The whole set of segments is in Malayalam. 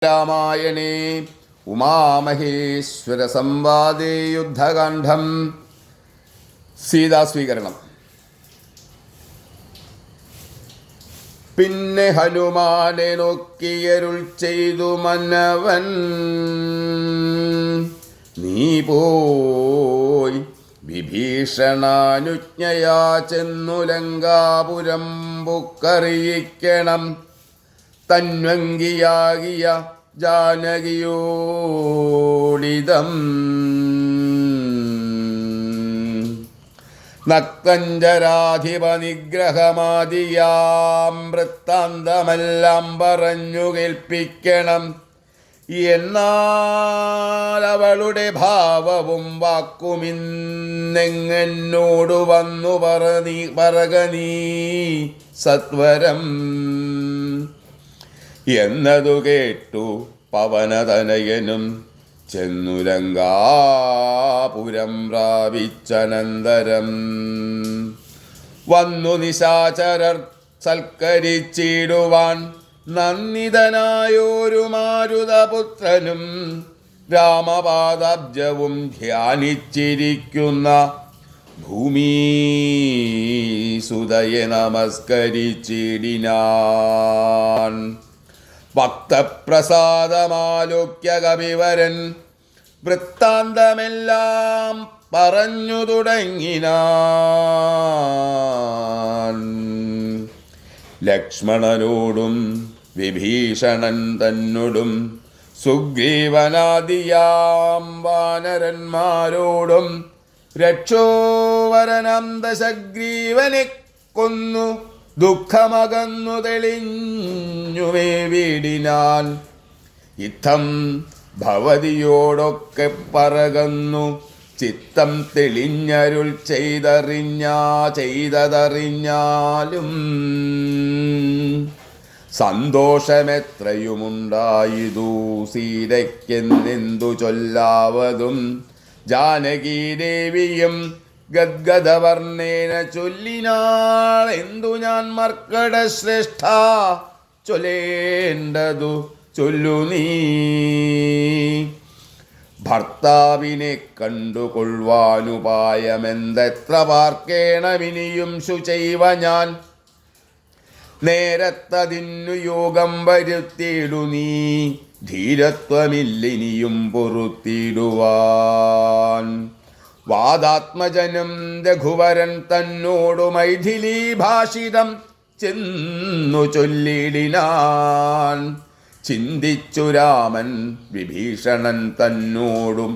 രാമായണേ ഉമാമഹേശ്വര സംവാദേ യുദ്ധകാന്ഡം. സീതാസ്വീകരണം. പിന്നെ ഹനുമാനെ നോക്കിയരുൾ ചെയ്തു മന്നവൻ, നീ പോയി വിഭീഷണാനുജ്ഞയാ ചെന്നു ലങ്കാപുരം ബുക്കറിയിക്കണം. തന്വങ്കിയാകിയ ജാനകിയോടിതം നക്തഞ്ചരാധിപ നിഗ്രഹമാദിയാം വൃത്താന്തമെല്ലാം പറഞ്ഞു കേൾപ്പിക്കണം. എന്നാൽ അവളുടെ ഭാവവും വാക്കുമിന്നെങ്ങോടു വന്നു പറക നീ സത്വരം എന്നതു കേട്ടു പവനതനയനും ചെന്നു ലങ്കാപുരം പ്രാപിച്ചനന്തരം വന്നു നിശാചരർ സൽക്കരിച്ചിടുവാൻ നന്ദിതനായൊരു മാരുതപുത്രനും രാമപാദാബ്ജവും ധ്യാനിച്ചിരിക്കുന്ന ഭൂമിസുതയെ നമസ്കരിച്ചിടിനാൻ. ഭക്തപ്രസാദമാലോക്യ കവിവരൻ വൃത്താന്തമെല്ലാം പറഞ്ഞു തുടങ്ങിനാൻ. ലക്ഷ്മണനോടും വിഭീഷണൻ തന്നോടും സുഗ്രീവനാദിയാം വാനരന്മാരോടും രക്ഷോവരനം ദശഗ്രീവനെ കൊന്നു ദുഃഖമകന്നു തെളിഞ്ഞു വേവിടിനാൻ. ഇത്തം ഭവതിയോടൊക്കെ പറകന്നു ചിത്തം തെളിഞ്ഞരുൾ ചെയ്തതറിഞ്ഞാലും സന്തോഷമെത്രയുമുണ്ടായിതു സീതയ്ക്കെന്നെന്തു ചൊല്ലാവതും. ജാനകീദേവിയും ഗദ്ഗദവർണ്ണേന ചൊല്ലിനാൾ, എന്തു ഞാൻ മർക്കട ശ്രേഷ്ഠ ചൊല്ലേണ്ടതു ചൊല്ലു നീ. ഭർത്താവിനെ കണ്ടുകൊള്ളുവാനുപായമെന്തെത്ര പാർക്കേണമിനിയും ശുചൈവ ഞാൻ. നേരത്തതിന്നു യോഗം വരുത്തിയിടു നീ, ധീരത്വമില്ലിനിയും പൊറുത്തിടുവാൻ. വാദാത്മജനും രഘുവരൻ തന്നോടു മൈഥിലീ ഭാഷിതം ചെന്നു ചൊല്ലിടിനാൻ. ചിന്തിച്ചു രാമൻ വിഭീഷണൻ തന്നോടും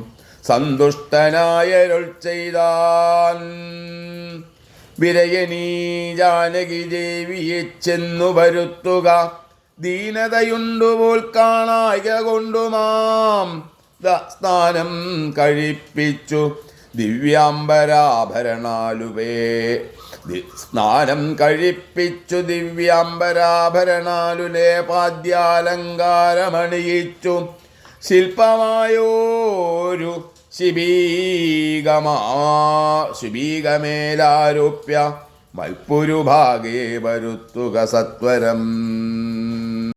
സന്തുഷ്ടനായരുൾ ചെയ്താൻ. വിരയനീ ജാനകി ദേവിയെ ചെന്നു വരുത്തുക, ദീനതയുണ്ടുപോൽ കാണായ കൊണ്ടുമാം സ്നാനം കഴിപ്പിച്ചു ദിവ്യാംബരാഭരണാലുലേ പാദ്യാലങ്കാരമണിയിച്ചു ശില്പമായോരു ശിബീകമേലാരോപ്യ മൽപ്പുരുഭാഗേ വരുത്തുക സത്വരം.